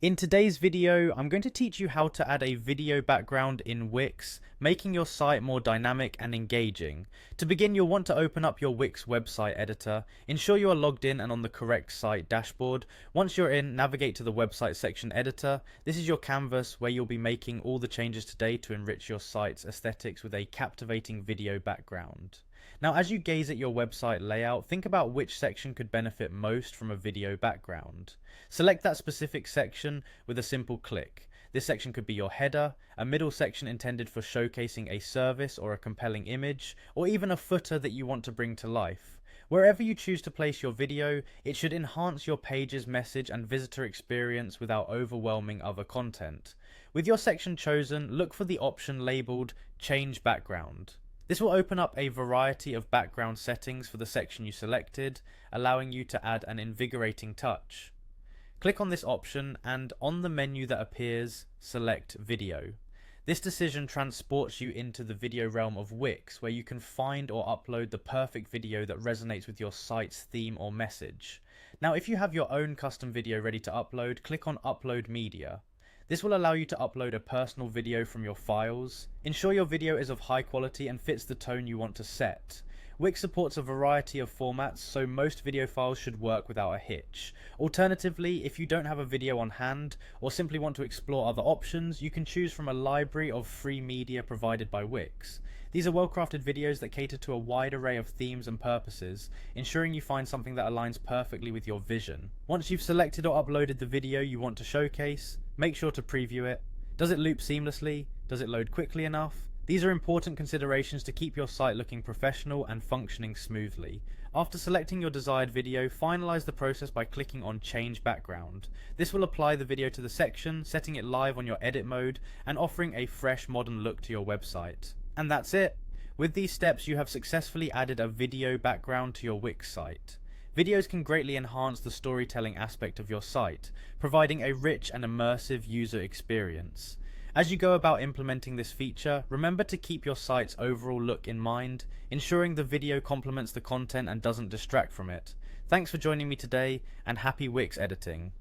In today's video, I'm going to teach you how to add a video background in Wix, making your site more dynamic and engaging. To begin, you'll want to open up your Wix website editor, ensure you are logged in and on the correct site dashboard. Once you're in, navigate to the website section editor. This is your canvas where you'll be making all the changes today to enrich your site's aesthetics with a captivating video background. Now, as you gaze at your website layout, think about which section could benefit most from a video background. Select that specific section with a simple click. This section could be your header, a middle section intended for showcasing a service or a compelling image, or even a footer that you want to bring to life. Wherever you choose to place your video, it should enhance your page's message and visitor experience without overwhelming other content. With your section chosen, look for the option labeled Change Background. This will open up a variety of background settings for the section you selected, allowing you to add an invigorating touch. Click on this option and on the menu that appears, select Video. This decision transports you into the video realm of Wix, where you can find or upload the perfect video that resonates with your site's theme or message. Now, if you have your own custom video ready to upload, click on Upload Media. This will allow you to upload a personal video from your files. Ensure your video is of high quality and fits the tone you want to set. Wix supports a variety of formats, so most video files should work without a hitch. Alternatively, if you don't have a video on hand, or simply want to explore other options, you can choose from a library of free media provided by Wix. These are well-crafted videos that cater to a wide array of themes and purposes, ensuring you find something that aligns perfectly with your vision. Once you've selected or uploaded the video you want to showcase, make sure to preview it. Does it loop seamlessly? Does it load quickly enough? These are important considerations to keep your site looking professional and functioning smoothly. After selecting your desired video, finalize the process by clicking on Change Background. This will apply the video to the section, setting it live on your edit mode and offering a fresh modern look to your website. And that's it. With these steps, you have successfully added a video background to your Wix site. Videos can greatly enhance the storytelling aspect of your site, providing a rich and immersive user experience. As you go about implementing this feature, remember to keep your site's overall look in mind, ensuring the video complements the content and doesn't distract from it. Thanks for joining me today, and happy Wix editing.